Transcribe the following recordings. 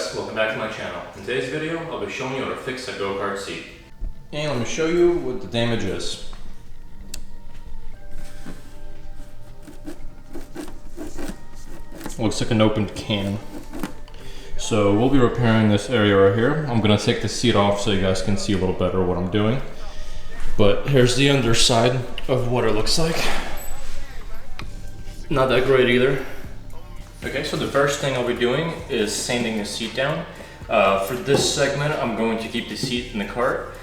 guys, welcome back to my channel. In today's video, I'll be showing you how to fix a go-kart seat. And let me show you what the damage is. Looks like an opened can. So we'll be repairing this area right here. I'm gonna take the seat off so you guys can see a little better what I'm doing. But here's the underside of what it looks like. Not that great either. Okay, so the first thing I'll be doing is sanding the seat down. For this segment, I'm going to keep the seat in the cart,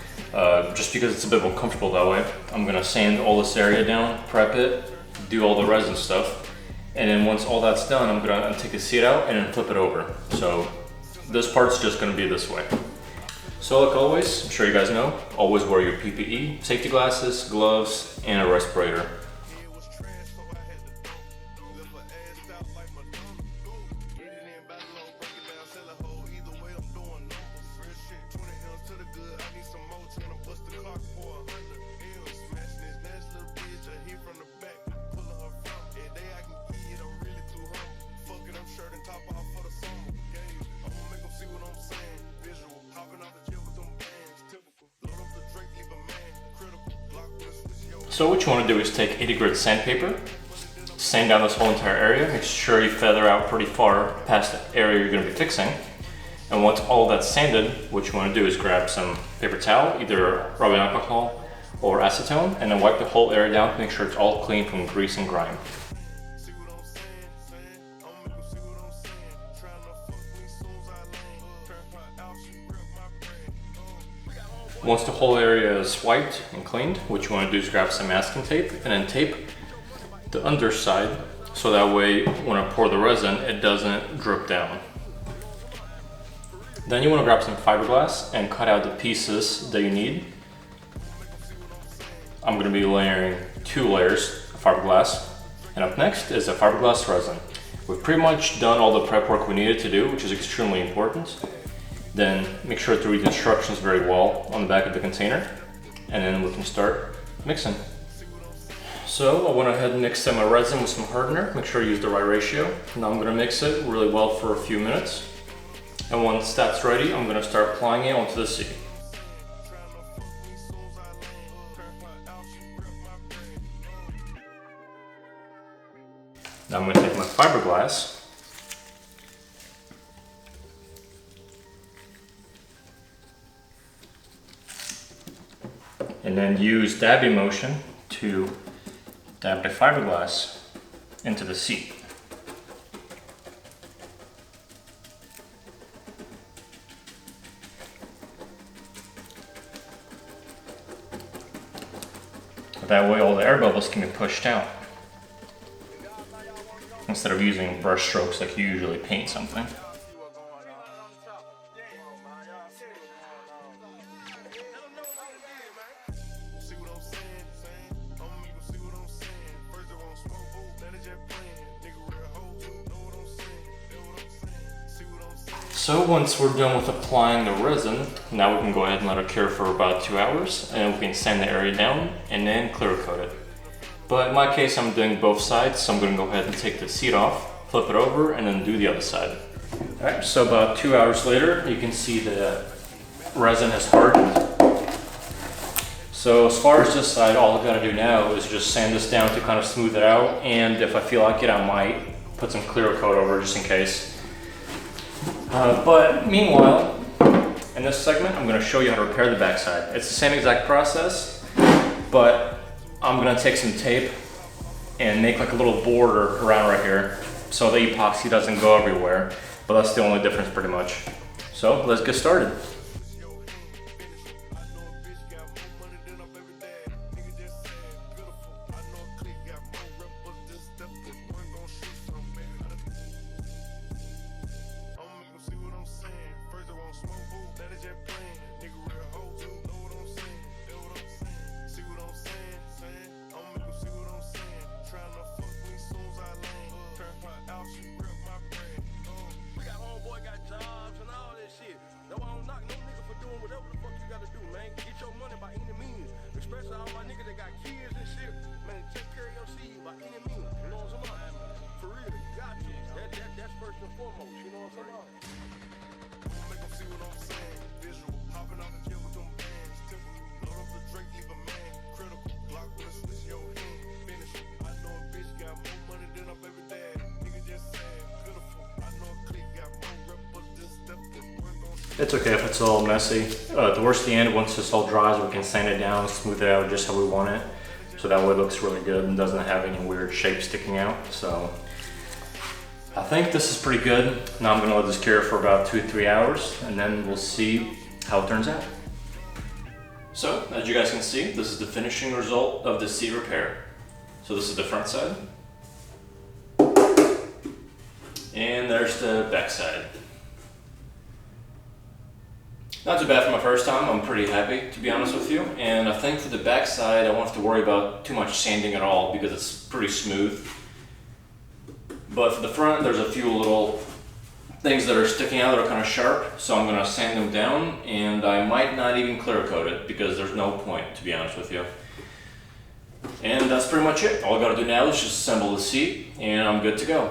just because it's a bit more comfortable that way. I'm gonna sand all this area down, prep it, do all the resin stuff, and then once all that's done, I'm gonna take the seat out and then flip it over. So this part's just gonna be this way. So like always, I'm sure you guys know, always wear your PPE, safety glasses, gloves, and a respirator. So what you want to do is take 80 grit sandpaper, sand down this whole entire area, make sure you feather out pretty far past the area you're going to be fixing. And once all that's sanded, what you want to do is grab some paper towel, either rubbing alcohol or acetone, and then wipe the whole area down to make sure it's all clean from grease and grime. Once the whole area is wiped and cleaned, what you want to do is grab some masking tape and then tape the underside so that way when I pour the resin, it doesn't drip down. Then you want to grab some fiberglass and cut out the pieces that you need. I'm going to be layering 2 layers of fiberglass, and up next is a fiberglass resin. We've pretty much done all the prep work we needed to do, which is extremely important. Then make sure to read the instructions very well on the back of the container, and then we can start mixing. So I went ahead and mixed my resin with some hardener. Make sure you use the right ratio. Now I'm going to mix it really well for a few minutes, and once that's ready, I'm going to start applying it onto the seat. Now I'm going to take my fiberglass and then use dabbing motion to dab the fiberglass into the seat. That way all the air bubbles can be pushed out, instead of using brush strokes like you usually paint something. So once we're done with applying the resin, now we can go ahead and let it cure for about 2 hours, and we can sand the area down and then clear coat it. But in my case, I'm doing both sides, so I'm going to go ahead and take the seat off, flip it over, and then do the other side. Alright, so about 2 hours later, you can see the resin has hardened. So as far as this side, all I've got to do now is just sand this down to kind of smooth it out, and if I feel like it, I might put some clear coat over just in case. But meanwhile, in this segment, I'm going to show you how to repair the backside. It's the same exact process, but I'm going to take some tape and make like a little border around right here so the epoxy doesn't go everywhere, but that's the only difference pretty much. So let's get started. It's okay if it's all messy. Towards the end, once this all dries, we can sand it down, smooth it out just how we want it. So that way it looks really good and doesn't have any weird shapes sticking out. So I think this is pretty good. Now I'm gonna let this cure for about 2-3 hours and then we'll see how it turns out. So as you guys can see, this is the finishing result of the seat repair. So this is the front side. And there's the back side. Not too bad for my first time. I'm pretty happy, to be honest with you. And I think for the back side, I won't have to worry about too much sanding at all because it's pretty smooth. But for the front, there's a few little things that are sticking out that are kind of sharp. So I'm gonna sand them down and I might not even clear coat it because there's no point, to be honest with you. And that's pretty much it. All I gotta do now is just assemble the seat and I'm good to go.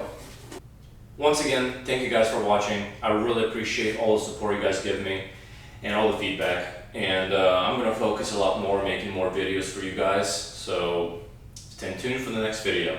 Once again, thank you guys for watching. I really appreciate all the support you guys give me and all the feedback. And I'm gonna focus a lot more making more videos for you guys. So stay tuned for the next video.